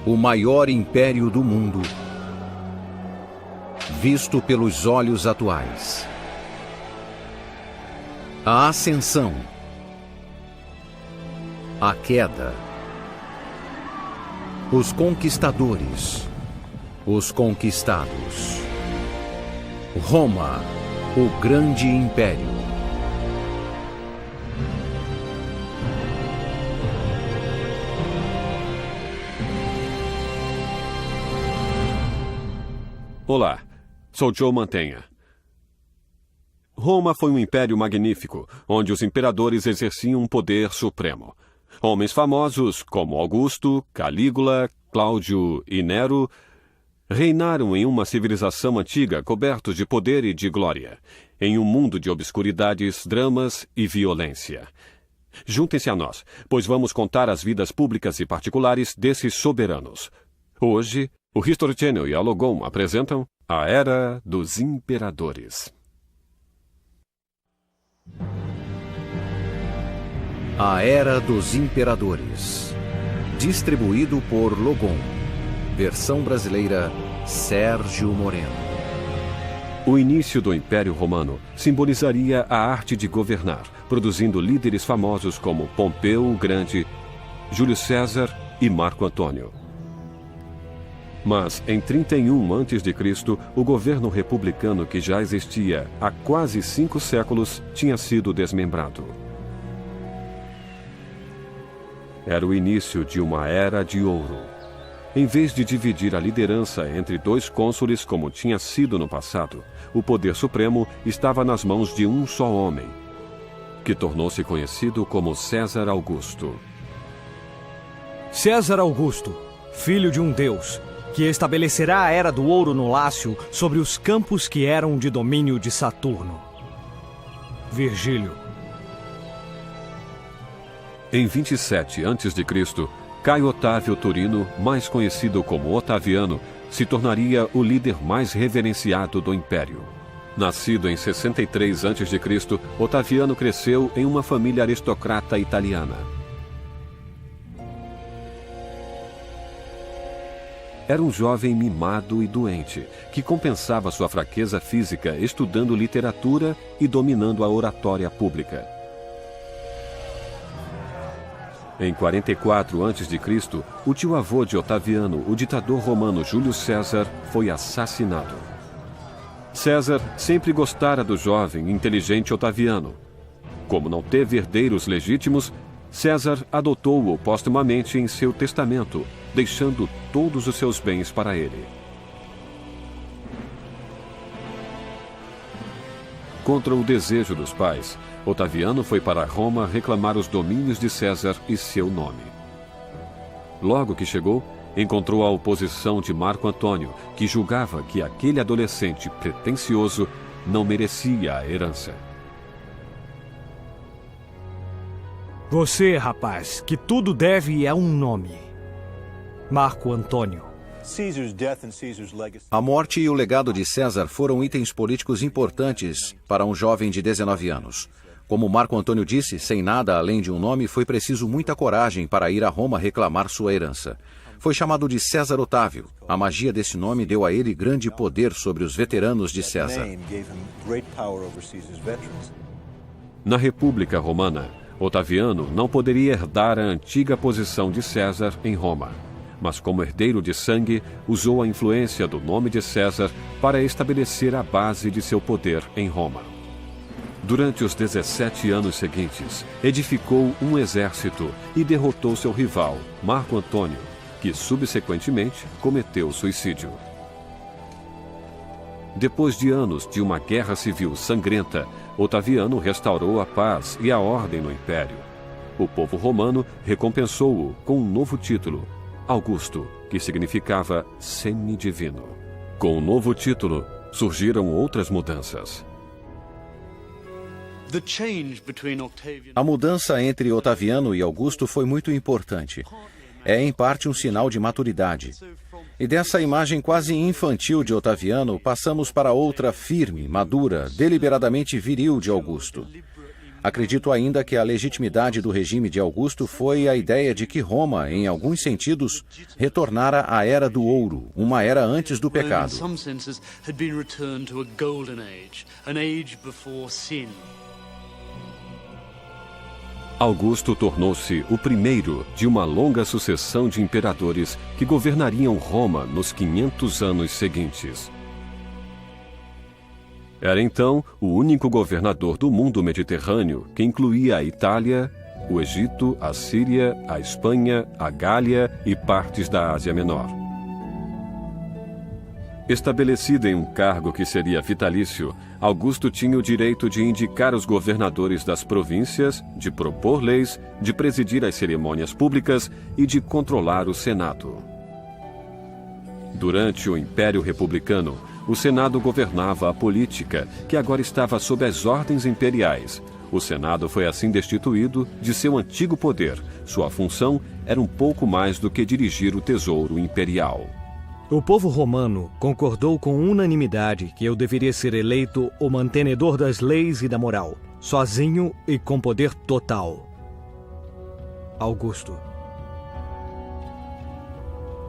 o maior império do mundo, visto pelos olhos atuais. A ascensão, a queda, os conquistadores, os conquistados. Roma, o grande império. Olá, sou Joe Mantegna. Roma foi um império magnífico, onde os imperadores exerciam um poder supremo. Homens famosos como Augusto, Calígula, Cláudio e Nero reinaram em uma civilização antiga cobertos de poder e de glória, em um mundo de obscuridades, dramas e violência. Juntem-se a nós, pois vamos contar as vidas públicas e particulares desses soberanos. Hoje, o History Channel e a Logon apresentam a Era dos Imperadores. A Era dos Imperadores. Distribuído por Logon. Versão brasileira, Sérgio Moreno. O início do Império Romano simbolizaria a arte de governar, produzindo líderes famosos como Pompeu o Grande, Júlio César e Marco Antônio. Mas, em 31 a.C., o governo republicano que já existia há quase 5 séculos tinha sido desmembrado. Era o início de uma era de ouro. Em vez de dividir a liderança entre 2 cônsules como tinha sido no passado, o poder supremo estava nas mãos de um só homem, que tornou-se conhecido como César Augusto. César Augusto, filho de um deus, que estabelecerá a Era do Ouro no Lácio sobre os campos que eram de domínio de Saturno. Virgílio. Em 27 a.C., Caio Otávio Turino, mais conhecido como Otaviano, se tornaria o líder mais reverenciado do Império. Nascido em 63 a.C., Otaviano cresceu em uma família aristocrata italiana. Era um jovem mimado e doente, que compensava sua fraqueza física estudando literatura e dominando a oratória pública. Em 44 a.C., o tio-avô de Otaviano, o ditador romano Júlio César, foi assassinado. César sempre gostara do jovem e inteligente Otaviano. Como não teve herdeiros legítimos, César adotou-o póstumamente em seu testamento, deixando todos os seus bens para ele. Contra o desejo dos pais, Otaviano foi para Roma reclamar os domínios de César e seu nome. Logo que chegou, encontrou a oposição de Marco Antônio, que julgava que aquele adolescente pretensioso não merecia a herança. Você, rapaz, que tudo deve a um nome. Marco Antônio. A morte e o legado de César foram itens políticos importantes para um jovem de 19 anos. Como Marco Antônio disse, sem nada além de um nome, foi preciso muita coragem para ir a Roma reclamar sua herança. Foi chamado de César Otávio. A magia desse nome deu a ele grande poder sobre os veteranos de César. Na República Romana, Otaviano não poderia herdar a antiga posição de César em Roma, mas como herdeiro de sangue, usou a influência do nome de César para estabelecer a base de seu poder em Roma. Durante os 17 anos seguintes, edificou um exército e derrotou seu rival, Marco Antônio, que subsequentemente cometeu suicídio. Depois de anos de uma guerra civil sangrenta, Otaviano restaurou a paz e a ordem no Império. O povo romano recompensou-o com um novo título, Augusto, que significava semidivino. Com o novo título, surgiram outras mudanças. A mudança entre Otaviano e Augusto foi muito importante. É, em parte, um sinal de maturidade. E dessa imagem quase infantil de Otaviano, passamos para outra firme, madura, deliberadamente viril de Augusto. Acredito ainda que a legitimidade do regime de Augusto foi a ideia de que Roma, em alguns sentidos, retornara à Era do Ouro, uma era antes do pecado. Augusto tornou-se o primeiro de uma longa sucessão de imperadores que governariam Roma nos 500 anos seguintes. Era então o único governador do mundo mediterrâneo que incluía a Itália, o Egito, a Síria, a Espanha, a Gália e partes da Ásia Menor. Estabelecido em um cargo que seria vitalício, Augusto tinha o direito de indicar os governadores das províncias, de propor leis, de presidir as cerimônias públicas e de controlar o Senado. Durante o Império Republicano, o Senado governava a política, que agora estava sob as ordens imperiais. O Senado foi assim destituído de seu antigo poder. Sua função era um pouco mais do que dirigir o tesouro imperial. O povo romano concordou com unanimidade que eu deveria ser eleito o mantenedor das leis e da moral, sozinho e com poder total. Augusto.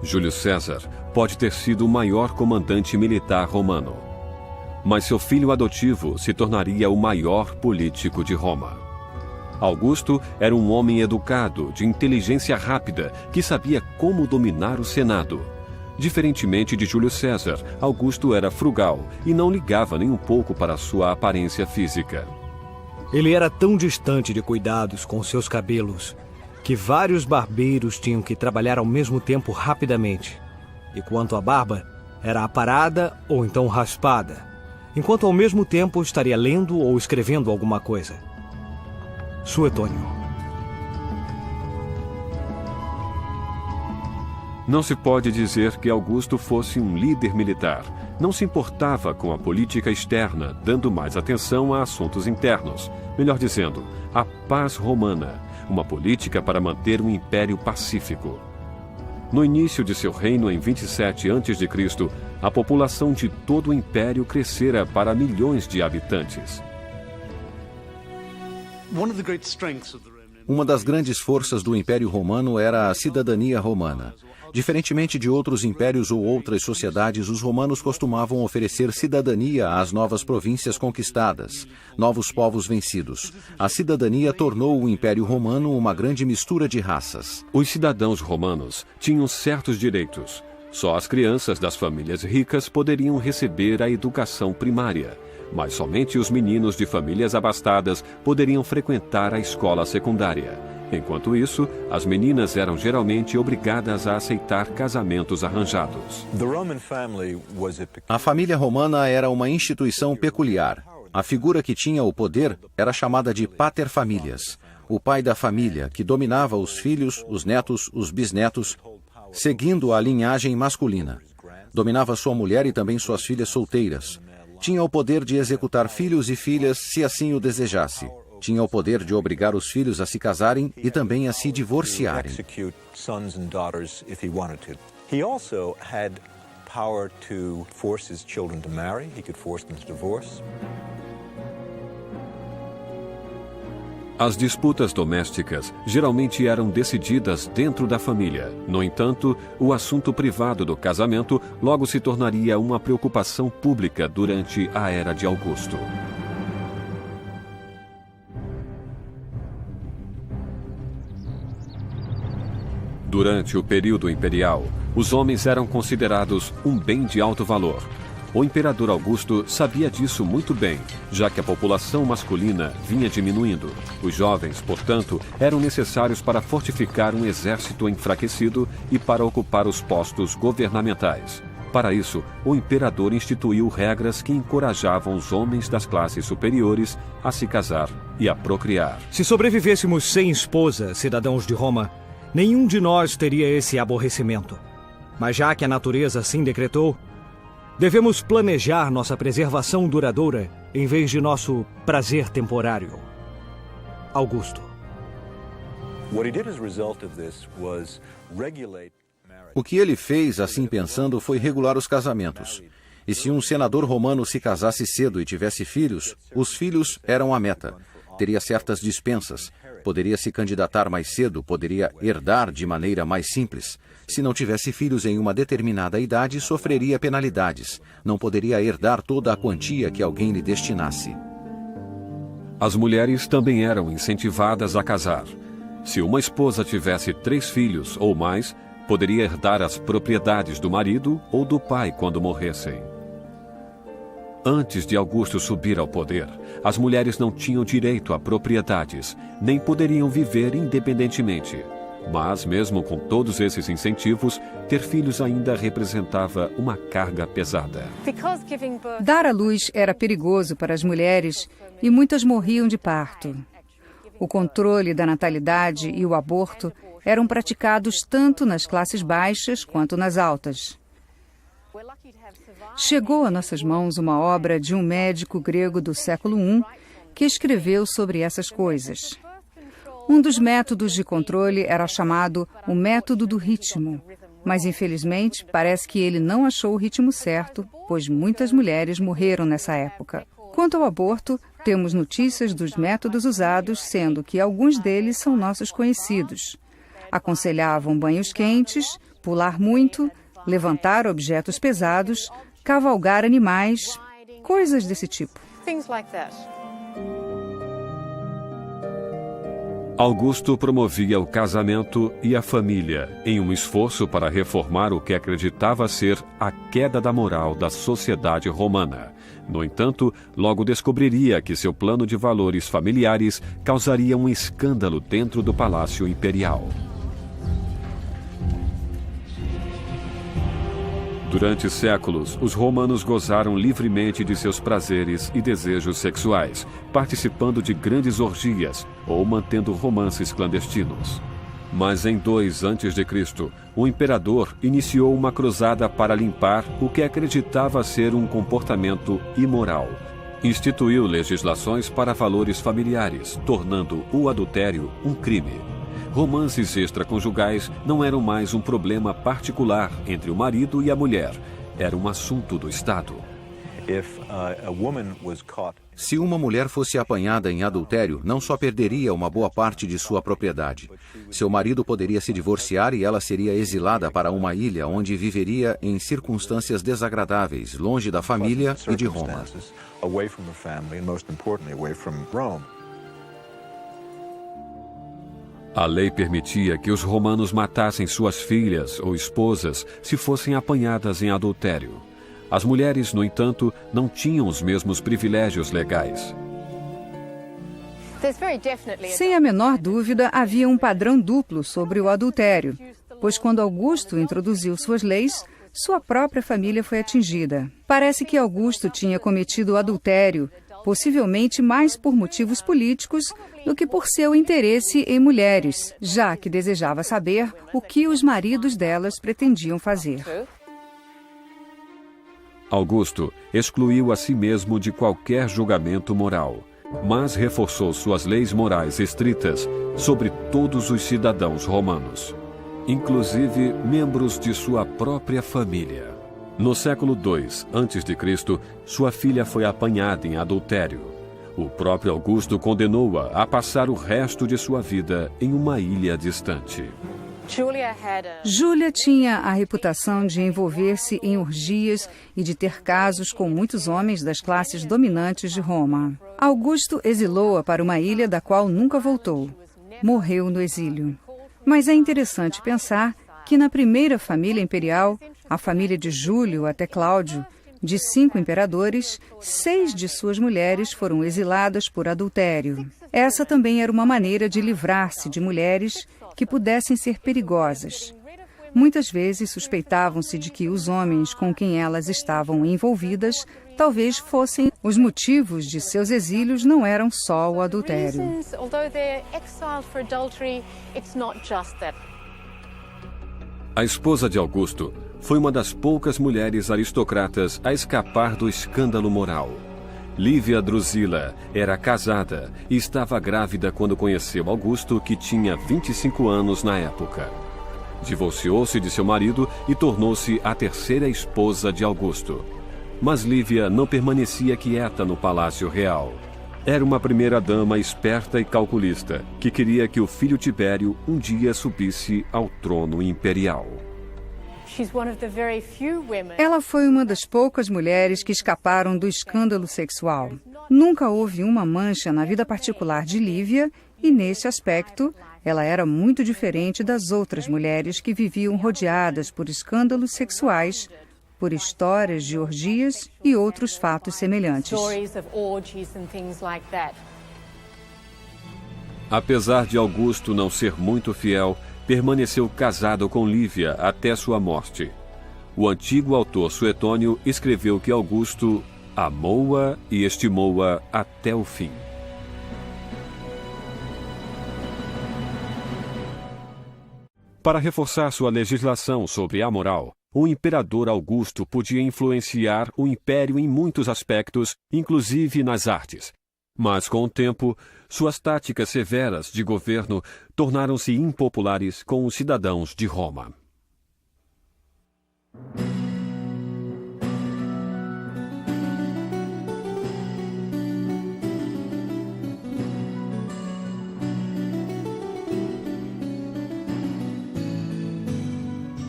Júlio César pode ter sido o maior comandante militar romano, mas seu filho adotivo se tornaria o maior político de Roma. Augusto era um homem educado, de inteligência rápida, que sabia como dominar o Senado. Diferentemente de Júlio César, Augusto era frugal e não ligava nem um pouco para sua aparência física. Ele era tão distante de cuidados com seus cabelos que vários barbeiros tinham que trabalhar ao mesmo tempo rapidamente. E quanto à barba, era aparada ou então raspada, enquanto ao mesmo tempo estaria lendo ou escrevendo alguma coisa. Suetônio. Não se pode dizer que Augusto fosse um líder militar. Não se importava com a política externa, dando mais atenção a assuntos internos. Melhor dizendo, a paz romana, uma política para manter um império pacífico. No início de seu reino, em 27 a.C., a população de todo o império crescera para milhões de habitantes. Uma das grandes forças do Império Romano era a cidadania romana. Diferentemente de outros impérios ou outras sociedades, os romanos costumavam oferecer cidadania às novas províncias conquistadas, novos povos vencidos. A cidadania tornou o Império Romano uma grande mistura de raças. Os cidadãos romanos tinham certos direitos. Só as crianças das famílias ricas poderiam receber a educação primária, mas somente os meninos de famílias abastadas poderiam frequentar a escola secundária. Enquanto isso, as meninas eram geralmente obrigadas a aceitar casamentos arranjados. A família romana era uma instituição peculiar. A figura que tinha o poder era chamada de pater familias, o pai da família, que dominava os filhos, os netos, os bisnetos, seguindo a linhagem masculina. Dominava sua mulher e também suas filhas solteiras. Tinha o poder de executar filhos e filhas se assim o desejasse. Tinha o poder de obrigar os filhos a se casarem e também a se divorciarem. As disputas domésticas geralmente eram decididas dentro da família. No entanto, o assunto privado do casamento logo se tornaria uma preocupação pública durante a Era de Augusto. Durante o período imperial, os homens eram considerados um bem de alto valor. O imperador Augusto sabia disso muito bem, já que a população masculina vinha diminuindo. Os jovens, portanto, eram necessários para fortificar um exército enfraquecido e para ocupar os postos governamentais. Para isso, o imperador instituiu regras que encorajavam os homens das classes superiores a se casar e a procriar. Se sobrevivêssemos sem esposa, cidadãos de Roma, nenhum de nós teria esse aborrecimento. Mas já que a natureza assim decretou, devemos planejar nossa preservação duradoura em vez de nosso prazer temporário. Augusto. O que ele fez, assim pensando, foi regular os casamentos. E se um senador romano se casasse cedo e tivesse filhos, os filhos eram a meta. teria certas dispensas, poderia se candidatar mais cedo, poderia herdar de maneira mais simples. Se não tivesse filhos em uma determinada idade, sofreria penalidades. Não poderia herdar toda a quantia que alguém lhe destinasse. As mulheres também eram incentivadas a casar. Se uma esposa tivesse 3 filhos ou mais, poderia herdar as propriedades do marido ou do pai quando morressem. Antes de Augusto subir ao poder, as mulheres não tinham direito a propriedades, nem poderiam viver independentemente. Mas, mesmo com todos esses incentivos, ter filhos ainda representava uma carga pesada. Dar à luz era perigoso para as mulheres e muitas morriam de parto. O controle da natalidade e o aborto eram praticados tanto nas classes baixas quanto nas altas. Chegou a nossas mãos uma obra de um médico grego do século I que escreveu sobre essas coisas. Um dos métodos de controle era chamado o método do ritmo, mas infelizmente parece que ele não achou o ritmo certo, pois muitas mulheres morreram nessa época. Quanto ao aborto, temos notícias dos métodos usados, sendo que alguns deles são nossos conhecidos. Aconselhavam banhos quentes, pular muito, levantar objetos pesados, cavalgar animais, coisas desse tipo. Augusto promovia o casamento e a família em um esforço para reformar o que acreditava ser a queda da moral da sociedade romana. No entanto, logo descobriria que seu plano de valores familiares causaria um escândalo dentro do palácio imperial. Durante séculos, os romanos gozaram livremente de seus prazeres e desejos sexuais, participando de grandes orgias ou mantendo romances clandestinos. Mas em 2 a.C., o imperador iniciou uma cruzada para limpar o que acreditava ser um comportamento imoral. Instituiu legislações para valores familiares, tornando o adultério um crime. Romances extraconjugais não eram mais um problema particular entre o marido e a mulher. Era um assunto do Estado. Se uma mulher fosse apanhada em adultério, não só perderia uma boa parte de sua propriedade. Seu marido poderia se divorciar e ela seria exilada para uma ilha onde viveria em circunstâncias desagradáveis, longe da família e de Roma. A lei permitia que os romanos matassem suas filhas ou esposas se fossem apanhadas em adultério. As mulheres, no entanto, não tinham os mesmos privilégios legais. Sem a menor dúvida, havia um padrão duplo sobre o adultério, pois quando Augusto introduziu suas leis, sua própria família foi atingida. Parece que Augusto tinha cometido o adultério, possivelmente mais por motivos políticos do que por seu interesse em mulheres, já que desejava saber o que os maridos delas pretendiam fazer. Augusto excluiu a si mesmo de qualquer julgamento moral, mas reforçou suas leis morais estritas sobre todos os cidadãos romanos, inclusive membros de sua própria família. No século II a.C., sua filha foi apanhada em adultério. O próprio Augusto condenou-a a passar o resto de sua vida em uma ilha distante. Júlia tinha a reputação de envolver-se em orgias e de ter casos com muitos homens das classes dominantes de Roma. Augusto exilou-a para uma ilha da qual nunca voltou. Morreu no exílio. Mas é interessante pensar que na primeira família imperial, a família de Júlio até Cláudio, de 5 imperadores, 6 de suas mulheres foram exiladas por adultério. Essa também era uma maneira de livrar-se de mulheres que pudessem ser perigosas. Muitas vezes suspeitavam-se de que os homens com quem elas estavam envolvidas talvez fossem os motivos de seus exílios, não eram só o adultério. A esposa de Augusto foi uma das poucas mulheres aristocratas a escapar do escândalo moral. Lívia Drusila era casada e estava grávida quando conheceu Augusto, que tinha 25 anos na época. Divorciou-se de seu marido e tornou-se a terceira esposa de Augusto. Mas Lívia não permanecia quieta no palácio real. Era uma primeira-dama esperta e calculista, que queria que o filho Tibério um dia subisse ao trono imperial. Ela foi uma das poucas mulheres que escaparam do escândalo sexual. Nunca houve uma mancha na vida particular de Lívia e, nesse aspecto, ela era muito diferente das outras mulheres que viviam rodeadas por escândalos sexuais, por histórias de orgias e outros fatos semelhantes. Apesar de Augusto não ser muito fiel, permaneceu casado com Lívia até sua morte. O antigo autor Suetônio escreveu que Augusto amou-a e estimou-a até o fim. Para reforçar sua legislação sobre a moral, o imperador Augusto podia influenciar o império em muitos aspectos, inclusive nas artes. Mas, com o tempo, suas táticas severas de governo tornaram-se impopulares com os cidadãos de Roma.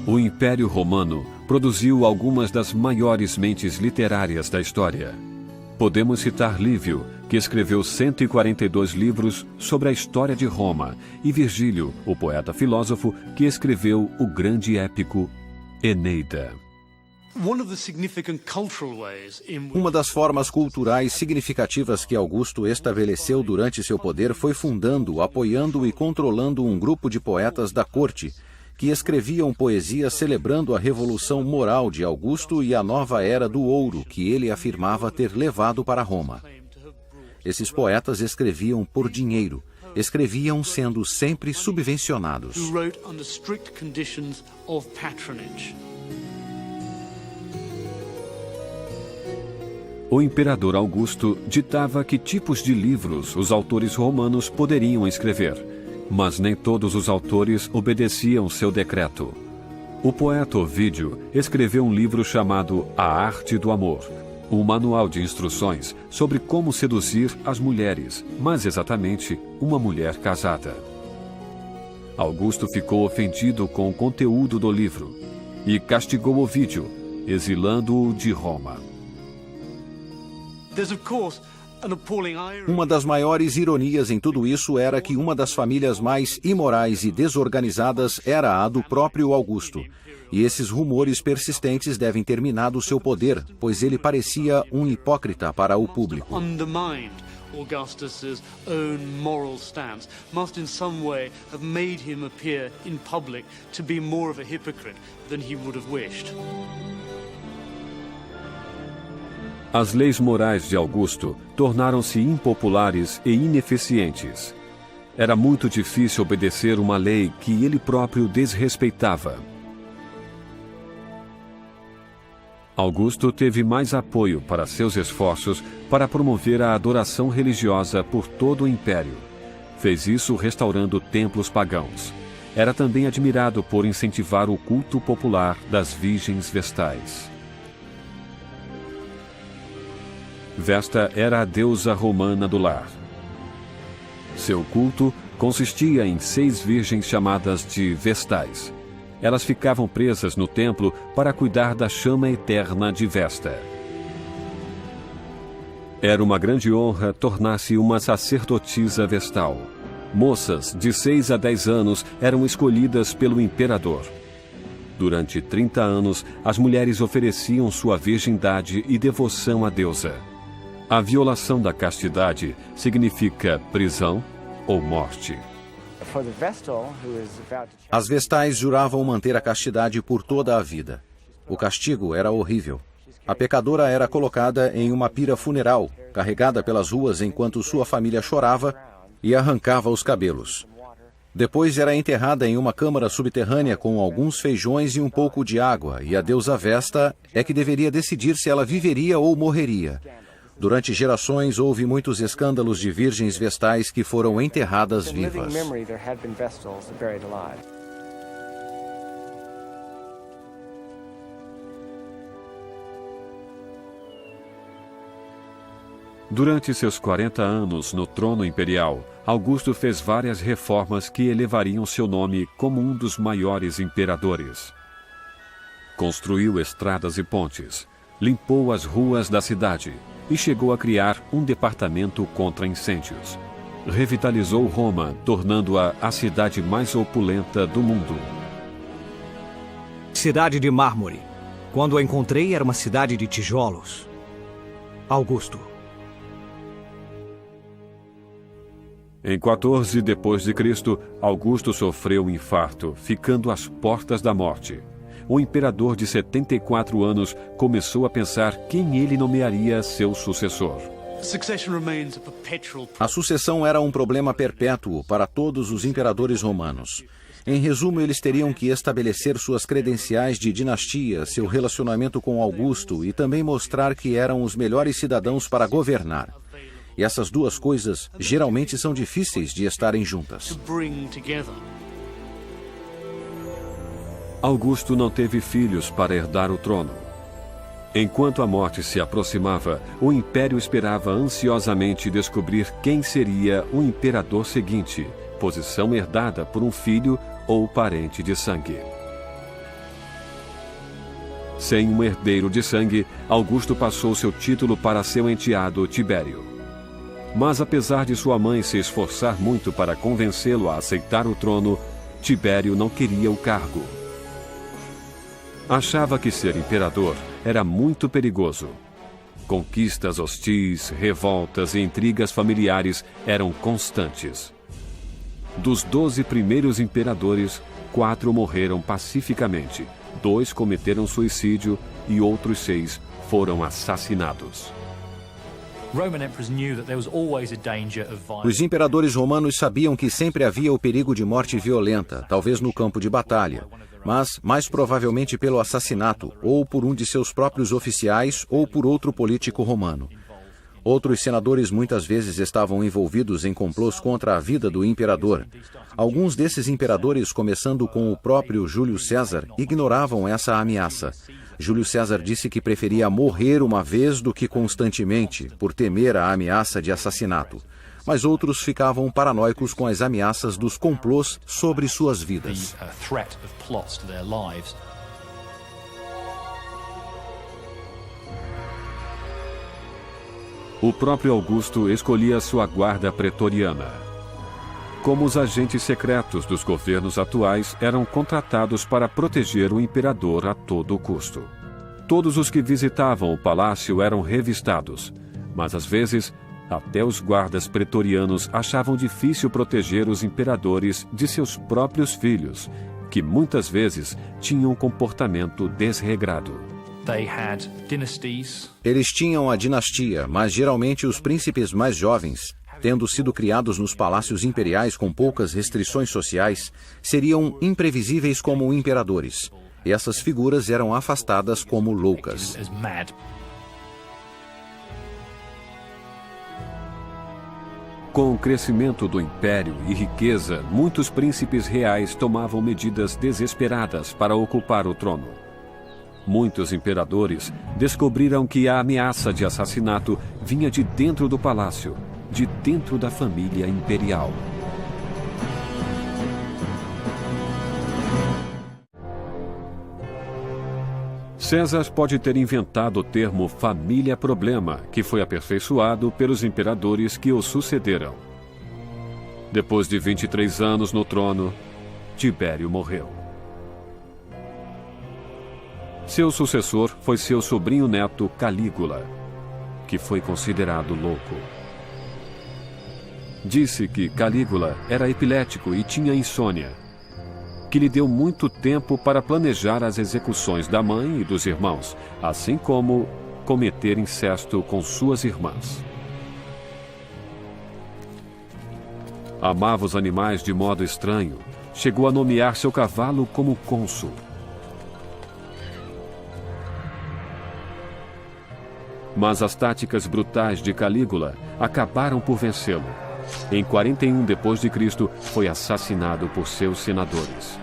O Império Romano produziu algumas das maiores mentes literárias da história. Podemos citar Lívio, que escreveu 142 livros sobre a história de Roma, e Virgílio, o poeta-filósofo, que escreveu o grande épico Eneida. Uma das formas culturais significativas que Augusto estabeleceu durante seu poder foi fundando, apoiando e controlando um grupo de poetas da corte, que escreviam poesia celebrando a revolução moral de Augusto e a nova era do ouro que ele afirmava ter levado para Roma. Esses poetas escreviam por dinheiro, escreviam sendo sempre subvencionados. O imperador Augusto ditava que tipos de livros os autores romanos poderiam escrever. Mas nem todos os autores obedeciam seu decreto. O poeta Ovídio escreveu um livro chamado A Arte do Amor, um manual de instruções sobre como seduzir as mulheres, mais exatamente, uma mulher casada. Augusto ficou ofendido com o conteúdo do livro e castigou Ovídio, exilando-o de Roma. Uma das maiores ironias em tudo isso era que uma das famílias mais imorais e desorganizadas era a do próprio Augusto. E esses rumores persistentes devem ter minado seu poder, pois ele parecia um hipócrita para o público. Augustus's own moral stance must in some way have made him appear in public to be more of a hypocrite than he would have wished. As leis morais de Augusto tornaram-se impopulares e ineficientes. Era muito difícil obedecer uma lei que ele próprio desrespeitava. Augusto teve mais apoio para seus esforços para promover a adoração religiosa por todo o império. Fez isso restaurando templos pagãos. Era também admirado por incentivar o culto popular das virgens vestais. Vesta era a deusa romana do lar. Seu culto consistia em 6 virgens chamadas de vestais. Elas ficavam presas no templo para cuidar da chama eterna de Vesta. Era uma grande honra tornar-se uma sacerdotisa vestal. Moças de 6 a 10 anos eram escolhidas pelo imperador. Durante 30 anos, as mulheres ofereciam sua virgindade e devoção à deusa. A violação da castidade significa prisão ou morte. As vestais juravam manter a castidade por toda a vida. O castigo era horrível. A pecadora era colocada em uma pira funeral, carregada pelas ruas enquanto sua família chorava e arrancava os cabelos. Depois era enterrada em uma câmara subterrânea com alguns feijões e um pouco de água, e a deusa Vesta é que deveria decidir se ela viveria ou morreria. Durante gerações, houve muitos escândalos de virgens vestais que foram enterradas vivas. Durante seus 40 anos no trono imperial, Augusto fez várias reformas que elevariam seu nome como um dos maiores imperadores. Construiu estradas e pontes, limpou as ruas da cidade e chegou a criar um departamento contra incêndios. Revitalizou Roma, tornando-a a cidade mais opulenta do mundo. Cidade de mármore. Quando a encontrei, era uma cidade de tijolos. Augusto. Em 14 depois de Cristo, Augusto sofreu um infarto, ficando às portas da morte. O imperador de 74 anos começou a pensar quem ele nomearia seu sucessor. A sucessão era um problema perpétuo para todos os imperadores romanos. Em resumo, eles teriam que estabelecer suas credenciais de dinastia, seu relacionamento com Augusto e também mostrar que eram os melhores cidadãos para governar. E essas duas coisas geralmente são difíceis de estarem juntas. Augusto não teve filhos para herdar o trono. Enquanto a morte se aproximava, o império esperava ansiosamente descobrir quem seria o imperador seguinte, posição herdada por um filho ou parente de sangue. Sem um herdeiro de sangue, Augusto passou seu título para seu enteado Tibério. Mas apesar de sua mãe se esforçar muito para convencê-lo a aceitar o trono, Tibério não queria o cargo. Achava que ser imperador era muito perigoso. Conquistas hostis, revoltas e intrigas familiares eram constantes. Dos 12 primeiros imperadores, 4 morreram pacificamente, 2 cometeram suicídio e outros 6 foram assassinados. Os imperadores romanos sabiam que sempre havia o perigo de morte violenta, talvez no campo de batalha, mas mais provavelmente pelo assassinato, ou por um de seus próprios oficiais, ou por outro político romano. Outros senadores muitas vezes estavam envolvidos em complôs contra a vida do imperador. Alguns desses imperadores, começando com o próprio Júlio César, ignoravam essa ameaça. Júlio César disse que preferia morrer uma vez do que constantemente, por temer a ameaça de assassinato. Mas outros ficavam paranoicos com as ameaças dos complôs sobre suas vidas. O próprio Augusto escolhia sua guarda pretoriana. Como os agentes secretos dos governos atuais eram contratados para proteger o imperador a todo custo. Todos os que visitavam o palácio eram revistados, mas às vezes até os guardas pretorianos achavam difícil proteger os imperadores de seus próprios filhos, que muitas vezes tinham um comportamento desregrado. Eles tinham a dinastia, mas geralmente os príncipes mais jovens, tendo sido criados nos palácios imperiais com poucas restrições sociais, seriam imprevisíveis como imperadores. E essas figuras eram afastadas como loucas. Com o crescimento do império e riqueza, muitos príncipes reais tomavam medidas desesperadas para ocupar o trono. Muitos imperadores descobriram que a ameaça de assassinato vinha de dentro do palácio, de dentro da família imperial. César pode ter inventado o termo família-problema, que foi aperfeiçoado pelos imperadores que o sucederam. Depois de 23 anos no trono, Tibério morreu. Seu sucessor foi seu sobrinho-neto Calígula, que foi considerado louco. Disse que Calígula era epilético e tinha insônia, que lhe deu muito tempo para planejar as execuções da mãe e dos irmãos, assim como cometer incesto com suas irmãs. Amava os animais de modo estranho, chegou a nomear seu cavalo como cônsul. Mas as táticas brutais de Calígula acabaram por vencê-lo. Em 41 d.C., foi assassinado por seus senadores.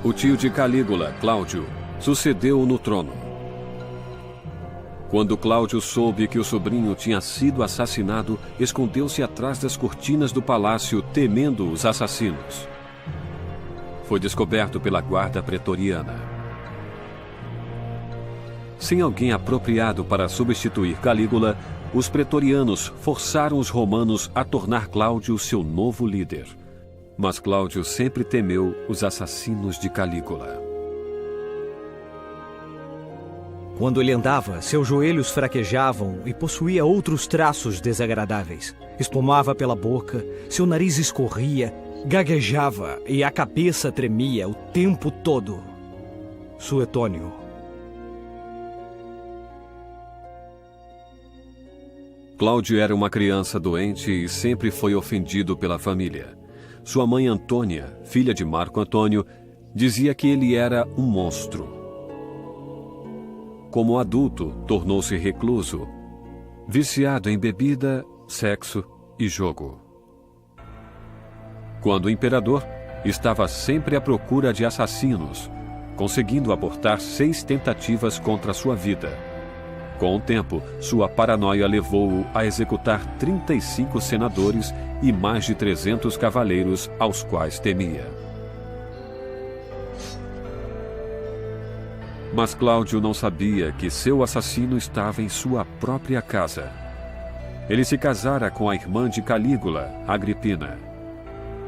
O tio de Calígula, Cláudio, sucedeu-o no trono. Quando Cláudio soube que o sobrinho tinha sido assassinado, escondeu-se atrás das cortinas do palácio, temendo os assassinos. Foi descoberto pela guarda pretoriana. Sem alguém apropriado para substituir Calígula, os pretorianos forçaram os romanos a tornar Cláudio seu novo líder. Mas Cláudio sempre temeu os assassinos de Calígula. Quando ele andava, seus joelhos fraquejavam e possuía outros traços desagradáveis. Espumava pela boca, seu nariz escorria, gaguejava e a cabeça tremia o tempo todo. Suetônio. Cláudio era uma criança doente e sempre foi ofendido pela família. Sua mãe Antônia, filha de Marco Antônio, dizia que ele era um monstro. Como adulto, tornou-se recluso, viciado em bebida, sexo e jogo. Quando o imperador estava sempre à procura de assassinos, conseguindo abortar 6 tentativas contra sua vida. Com o tempo, sua paranoia levou-o a executar 35 senadores e mais de 300 cavaleiros aos quais temia. Mas Cláudio não sabia que seu assassino estava em sua própria casa. Ele se casara com a irmã de Calígula, Agripina.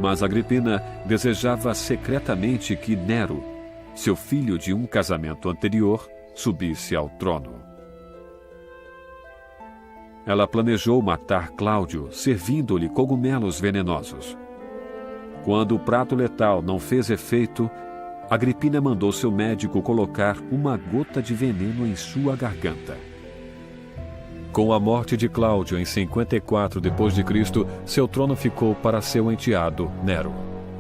Mas Agripina desejava secretamente que Nero, seu filho de um casamento anterior, subisse ao trono. Ela planejou matar Cláudio, servindo-lhe cogumelos venenosos. Quando o prato letal não fez efeito, Agripina mandou seu médico colocar uma gota de veneno em sua garganta. Com a morte de Cláudio em 54 d.C., seu trono ficou para seu enteado Nero,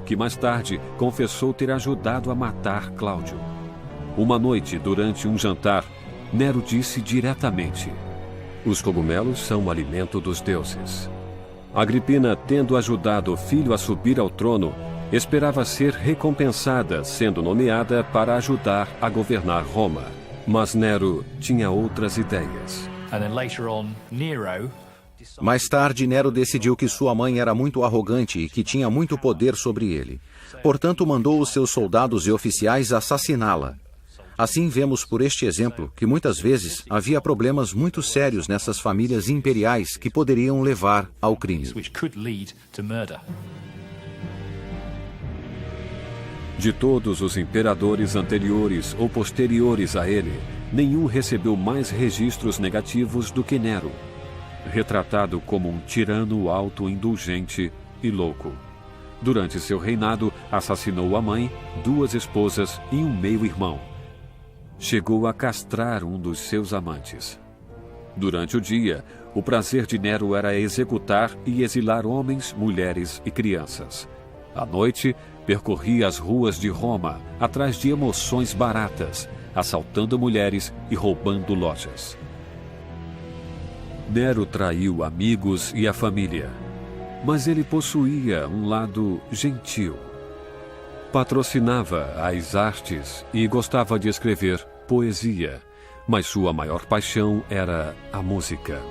que mais tarde confessou ter ajudado a matar Cláudio. Uma noite, durante um jantar, Nero disse diretamente: "Os cogumelos são o alimento dos deuses." Agripina, tendo ajudado o filho a subir ao trono, esperava ser recompensada, sendo nomeada para ajudar a governar Roma. Mas Nero tinha outras ideias. Mais tarde, Nero decidiu que sua mãe era muito arrogante e que tinha muito poder sobre ele. Portanto, mandou os seus soldados e oficiais assassiná-la. Assim, vemos por este exemplo que muitas vezes havia problemas muito sérios nessas famílias imperiais que poderiam levar ao crime. De todos os imperadores anteriores ou posteriores a ele, nenhum recebeu mais registros negativos do que Nero, retratado como um tirano autoindulgente e louco. Durante seu reinado, assassinou a mãe, 2 esposas e um meio-irmão. Chegou a castrar um dos seus amantes. Durante o dia, o prazer de Nero era executar e exilar homens, mulheres e crianças. À noite, percorria as ruas de Roma, atrás de emoções baratas, assaltando mulheres e roubando lojas. Nero traiu amigos e a família, mas ele possuía um lado gentil. Patrocinava as artes e gostava de escrever poesia, mas sua maior paixão era a música.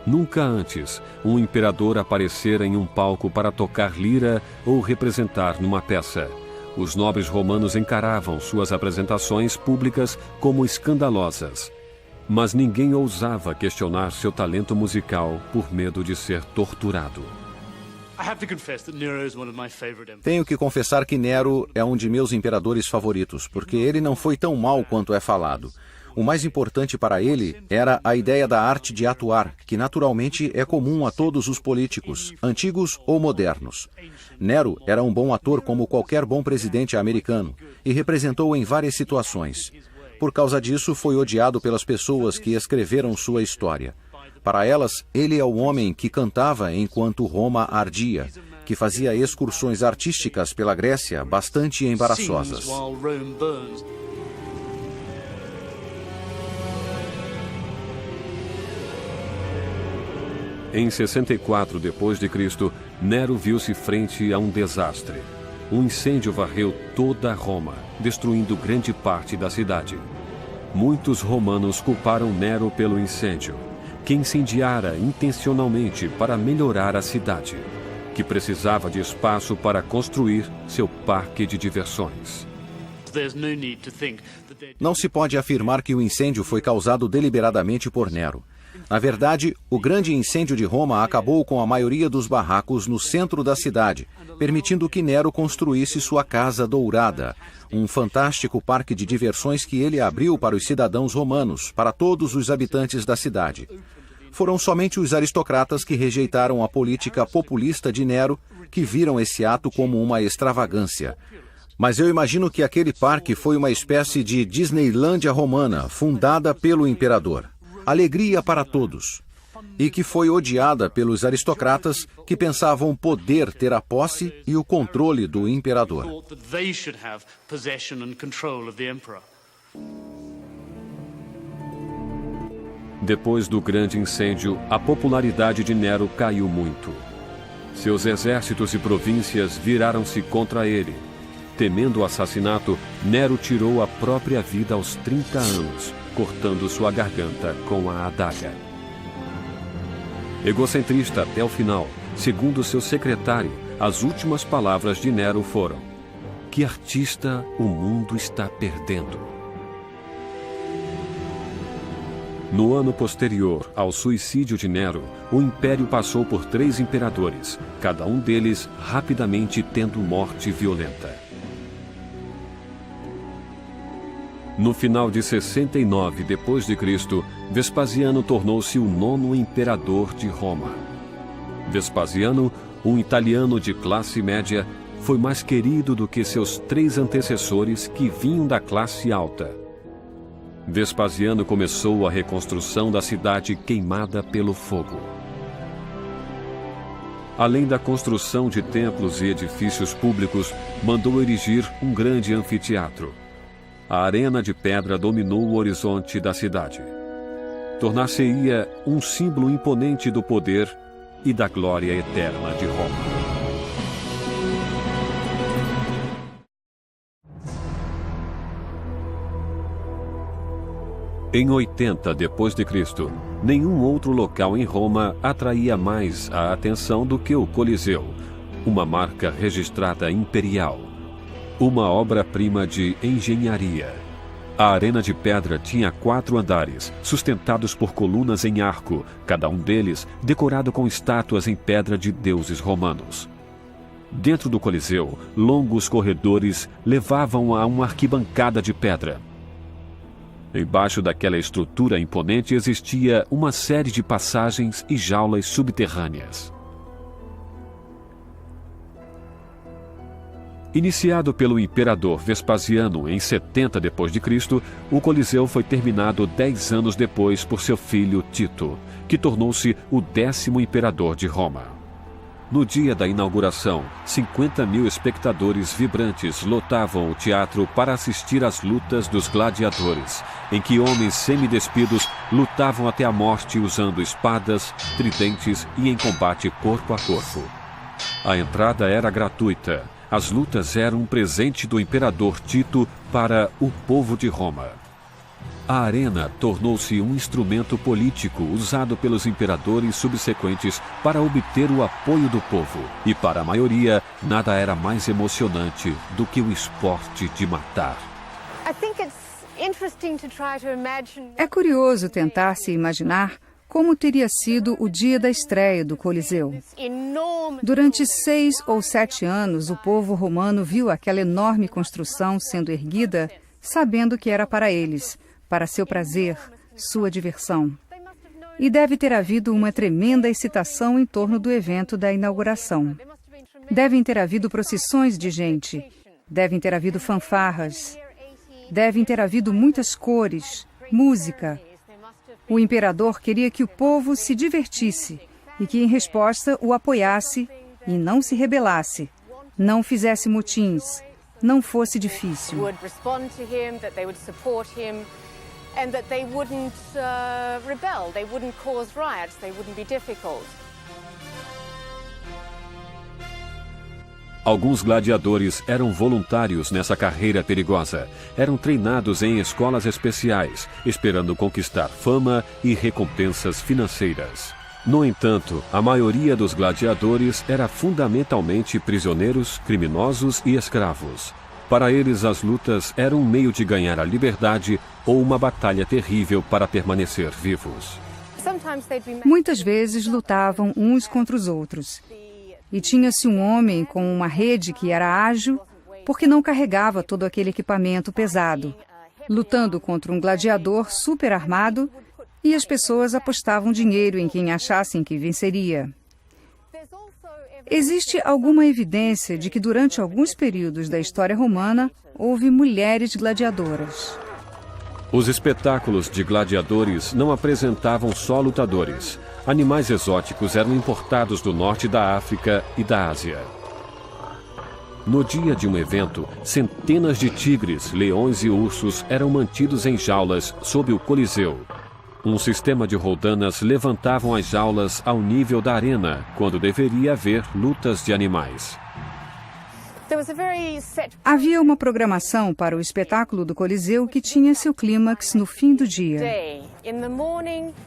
Nunca antes um imperador aparecera em um palco para tocar lira ou representar numa peça. Os nobres romanos encaravam suas apresentações públicas como escandalosas, mas ninguém ousava questionar seu talento musical por medo de ser torturado. Tenho que confessar que Nero é um de meus imperadores favoritos, porque ele não foi tão mau quanto é falado. O mais importante para ele era a ideia da arte de atuar, que naturalmente é comum a todos os políticos, antigos ou modernos. Nero era um bom ator como qualquer bom presidente americano, e representou em várias situações. Por causa disso, foi odiado pelas pessoas que escreveram sua história. Para elas, ele é o homem que cantava enquanto Roma ardia, que fazia excursões artísticas pela Grécia bastante embaraçosas. Em 64 d.C., Nero viu-se frente a um desastre. Um incêndio varreu toda Roma, destruindo grande parte da cidade. muitos romanos culparam Nero pelo incêndio, que incendiara intencionalmente para melhorar a cidade, que precisava de espaço para construir seu parque de diversões. Não se pode afirmar que o incêndio foi causado deliberadamente por Nero. Na verdade, o grande incêndio de Roma acabou com a maioria dos barracos no centro da cidade, permitindo que Nero construísse sua Casa Dourada, um fantástico parque de diversões que ele abriu para os cidadãos romanos, para todos os habitantes da cidade. Foram somente os aristocratas que rejeitaram a política populista de Nero, que viram esse ato como uma extravagância. Mas eu imagino que aquele parque foi uma espécie de Disneylândia romana, fundada pelo imperador. Alegria para todos. E que foi odiada pelos aristocratas que pensavam poder ter a posse e o controle do imperador. Depois do grande incêndio, a popularidade de Nero caiu muito. Seus exércitos e províncias viraram-se contra ele. Temendo o assassinato, Nero tirou a própria vida aos 30 anos, cortando sua garganta com a adaga. Egocentrista até o final, segundo seu secretário, as últimas palavras de Nero foram: "Que artista o mundo está perdendo." No ano posterior ao suicídio de Nero, o império passou por 3 imperadores, cada um deles rapidamente tendo morte violenta. No final de 69 d.C., Vespasiano tornou-se o 9º imperador de Roma. Vespasiano, um italiano de classe média, foi mais querido do que seus 3 antecessores que vinham da classe alta. Vespasiano começou a reconstrução da cidade queimada pelo fogo. Além da construção de templos e edifícios públicos, mandou erigir um grande anfiteatro. A Arena de Pedra dominou o horizonte da cidade. Tornar-se-ia um símbolo imponente do poder e da glória eterna de Roma. Em 80 d.C., nenhum outro local em Roma atraía mais a atenção do que o Coliseu, uma marca registrada imperial. Uma obra-prima de engenharia. A Arena de Pedra tinha 4 andares, sustentados por colunas em arco, cada um deles decorado com estátuas em pedra de deuses romanos. Dentro do Coliseu, longos corredores levavam a uma arquibancada de pedra. Embaixo daquela estrutura imponente existia uma série de passagens e jaulas subterrâneas. Iniciado pelo imperador Vespasiano em 70 d.C., o Coliseu foi terminado 10 anos depois por seu filho Tito, que tornou-se o 10º imperador de Roma. No dia da inauguração, 50.000 espectadores vibrantes lotavam o teatro para assistir às lutas dos gladiadores, em que homens semidespidos lutavam até a morte usando espadas, tridentes e em combate corpo a corpo. A entrada era gratuita. As lutas eram um presente do imperador Tito para o povo de Roma. A arena tornou-se um instrumento político usado pelos imperadores subsequentes para obter o apoio do povo. E para a maioria, nada era mais emocionante do que o esporte de matar. É curioso tentar se imaginar como teria sido o dia da estreia do Coliseu. Durante 6 ou 7 anos, o povo romano viu aquela enorme construção sendo erguida, sabendo que era para eles, para seu prazer, sua diversão. E deve ter havido uma tremenda excitação em torno do evento da inauguração. Devem ter havido procissões de gente, devem ter havido fanfarras, devem ter havido muitas cores, música. O imperador queria que o povo se divertisse e que, em resposta, o apoiasse e não se rebelasse, não fizesse motins, não fosse difícil. Alguns gladiadores eram voluntários nessa carreira perigosa. Eram treinados em escolas especiais, esperando conquistar fama e recompensas financeiras. No entanto, a maioria dos gladiadores era fundamentalmente prisioneiros, criminosos e escravos. Para eles, as lutas eram um meio de ganhar a liberdade ou uma batalha terrível para permanecer vivos. Muitas vezes lutavam uns contra os outros. E tinha-se um homem com uma rede que era ágil, porque não carregava todo aquele equipamento pesado, lutando contra um gladiador super armado, e as pessoas apostavam dinheiro em quem achassem que venceria. Existe alguma evidência de que durante alguns períodos da história romana houve mulheres gladiadoras. Os espetáculos de gladiadores não apresentavam só lutadores. Animais exóticos eram importados do norte da África e da Ásia. No dia de um evento, centenas de tigres, leões e ursos eram mantidos em jaulas sob o Coliseu. Um sistema de roldanas levantavam as jaulas ao nível da arena, quando deveria haver lutas de animais. Havia uma programação para o espetáculo do Coliseu que tinha seu clímax no fim do dia.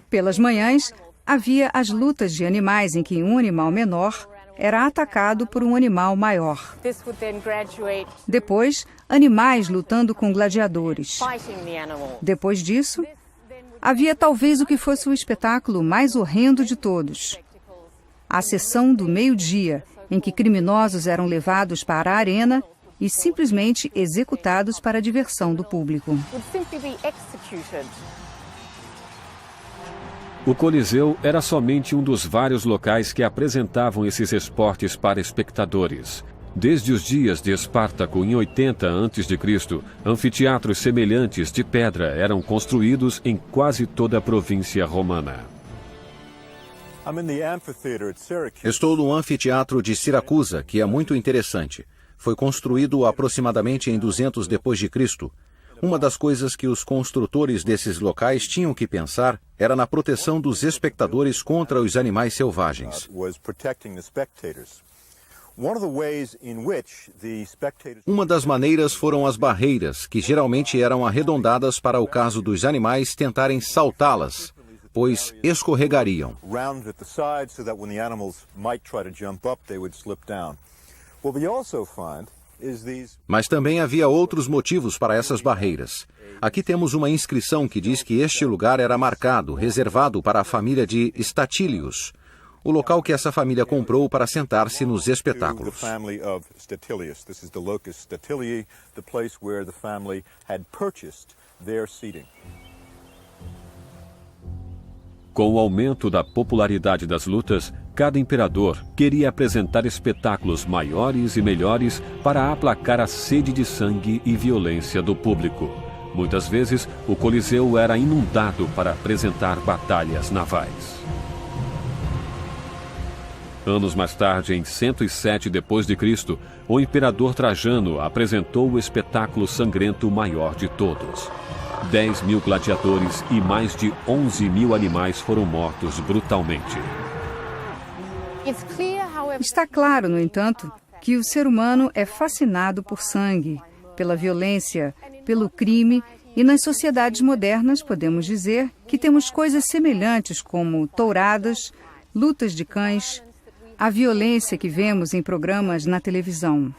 Pelas manhãs, havia as lutas de animais em que um animal menor era atacado por um animal maior. Depois, animais lutando com gladiadores. Depois disso, havia talvez o que fosse o espetáculo mais horrendo de todos. A sessão do meio-dia, em que criminosos eram levados para a arena e simplesmente executados para a diversão do público. O Coliseu era somente um dos vários locais que apresentavam esses esportes para espectadores. Desde os dias de Espartaco, em 80 a.C., anfiteatros semelhantes de pedra eram construídos em quase toda a província romana. Estou no anfiteatro de Siracusa, que é muito interessante. Foi construído aproximadamente em 200 d.C. Uma das coisas que os construtores desses locais tinham que pensar era na proteção dos espectadores contra os animais selvagens. Uma das maneiras foram as barreiras, que geralmente eram arredondadas para o caso dos animais tentarem saltá-las, pois escorregariam. Mas também havia outros motivos para essas barreiras. Aqui temos uma inscrição que diz que este lugar era marcado, reservado para a família de Statílios, o local que essa família comprou para sentar-se nos espetáculos. Com o aumento da popularidade das lutas, cada imperador queria apresentar espetáculos maiores e melhores para aplacar a sede de sangue e violência do público. Muitas vezes, o Coliseu era inundado para apresentar batalhas navais. Anos mais tarde, em 107 d.C., o imperador Trajano apresentou o espetáculo sangrento maior de todos. 10.000 gladiadores e mais de 11.000 animais foram mortos brutalmente. Está claro, no entanto, que o ser humano é fascinado por sangue, pela violência, pelo crime, e nas sociedades modernas podemos dizer que temos coisas semelhantes como touradas, lutas de cães, a violência que vemos em programas na televisão.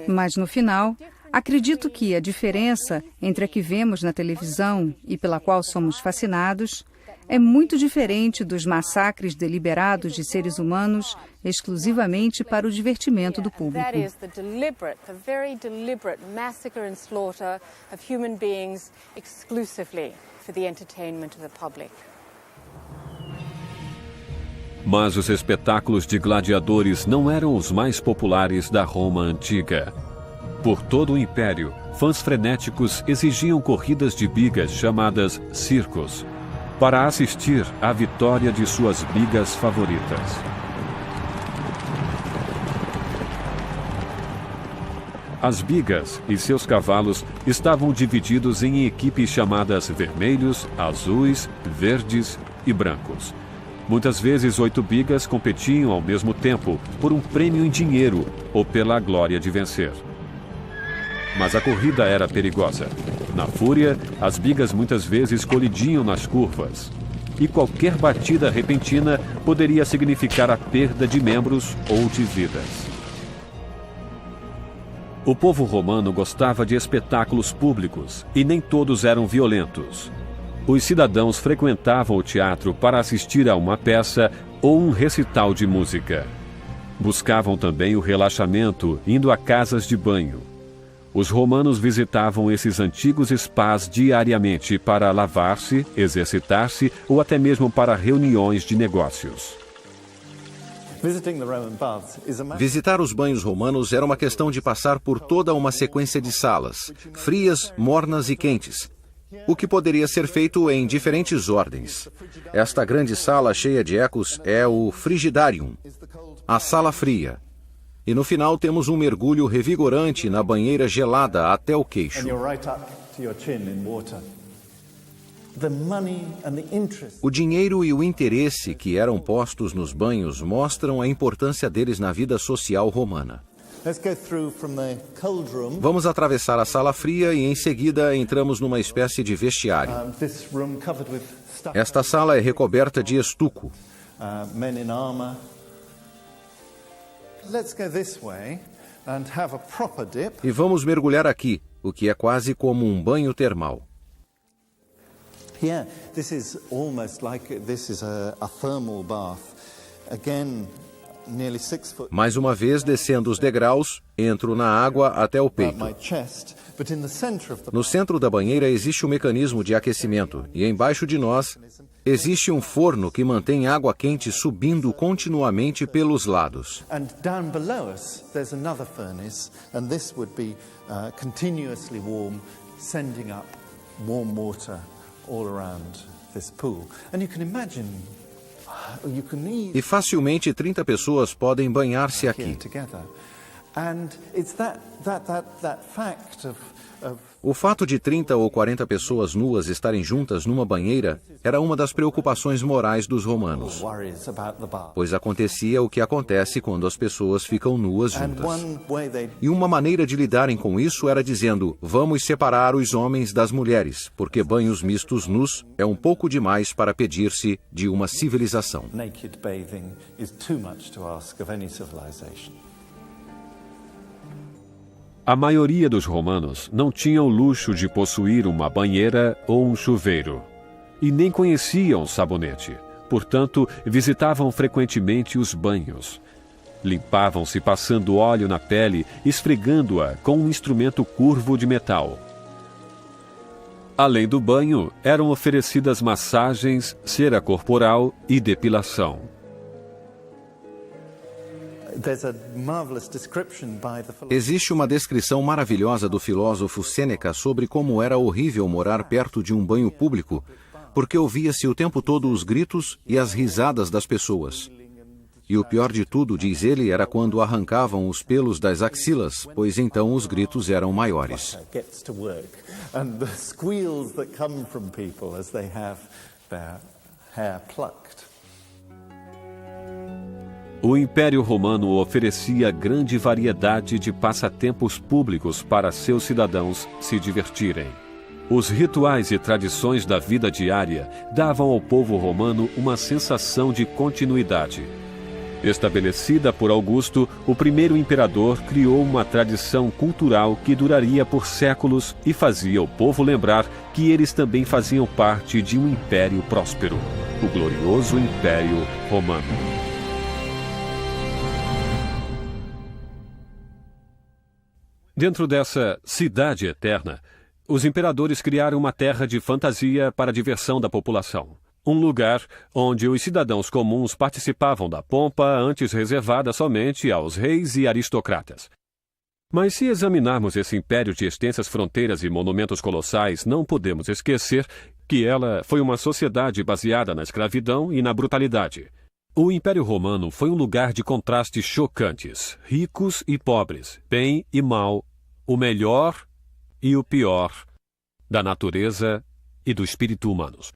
Mas no final, acredito que a diferença entre a que vemos na televisão e pela qual somos fascinados é muito diferente dos massacres deliberados de seres humanos exclusivamente para o divertimento do público. Mas os espetáculos de gladiadores não eram os mais populares da Roma antiga. Por todo o império, fãs frenéticos exigiam corridas de bigas chamadas circos, para assistir à vitória de suas bigas favoritas. As bigas e seus cavalos estavam divididos em equipes chamadas vermelhos, azuis, verdes e brancos. Muitas vezes 8 bigas competiam ao mesmo tempo por um prêmio em dinheiro ou pela glória de vencer. Mas a corrida era perigosa. Na fúria, as bigas muitas vezes colidiam nas curvas. E qualquer batida repentina poderia significar a perda de membros ou de vidas. O povo romano gostava de espetáculos públicos e nem todos eram violentos. Os cidadãos frequentavam o teatro para assistir a uma peça ou um recital de música. Buscavam também o relaxamento indo a casas de banho. Os romanos visitavam esses antigos spas diariamente para lavar-se, exercitar-se ou até mesmo para reuniões de negócios. Visitar os banhos romanos era uma questão de passar por toda uma sequência de salas, frias, mornas e quentes, o que poderia ser feito em diferentes ordens. Esta grande sala cheia de ecos é o Frigidarium, a sala fria. E no final temos um mergulho revigorante na banheira gelada até o queixo. O dinheiro e o interesse que eram postos nos banhos mostram a importância deles na vida social romana. Vamos atravessar a sala fria e em seguida entramos numa espécie de vestiário. Esta sala é recoberta de estuco. E vamos mergulhar aqui, o que é quase como um banho termal. Mais uma vez, descendo os degraus, entro na água até o peito. No centro da banheira existe um mecanismo de aquecimento e embaixo de nós existe um forno que mantém água quente subindo continuamente pelos lados. E facilmente 30 pessoas podem banhar-se aqui. O fato de 30 ou 40 pessoas nuas estarem juntas numa banheira era uma das preocupações morais dos romanos, pois acontecia o que acontece quando as pessoas ficam nuas juntas. E uma maneira de lidarem com isso era dizendo: vamos separar os homens das mulheres, porque banhos mistos nus é um pouco demais para pedir-se de uma civilização. A maioria dos romanos não tinha o luxo de possuir uma banheira ou um chuveiro, e nem conheciam sabonete. Portanto, visitavam frequentemente os banhos. Limpavam-se passando óleo na pele, esfregando-a com um instrumento curvo de metal. Além do banho, eram oferecidas massagens, cera corporal e depilação. Existe uma descrição maravilhosa do filósofo Sêneca sobre como era horrível morar perto de um banho público, porque ouvia-se o tempo todo os gritos e as risadas das pessoas. E o pior de tudo, diz ele, era quando arrancavam os pelos das axilas, pois então os gritos eram maiores. O Império Romano oferecia grande variedade de passatempos públicos para seus cidadãos se divertirem. Os rituais e tradições da vida diária davam ao povo romano uma sensação de continuidade. Estabelecida por Augusto, o primeiro imperador criou uma tradição cultural que duraria por séculos e fazia o povo lembrar que eles também faziam parte de um império próspero, o glorioso Império Romano. Dentro dessa cidade eterna, os imperadores criaram uma terra de fantasia para a diversão da população. Um lugar onde os cidadãos comuns participavam da pompa antes reservada somente aos reis e aristocratas. Mas se examinarmos esse império de extensas fronteiras e monumentos colossais, não podemos esquecer que ela foi uma sociedade baseada na escravidão e na brutalidade. O Império Romano foi um lugar de contrastes chocantes, ricos e pobres, bem e mal, o melhor e o pior da natureza e do espírito humanos.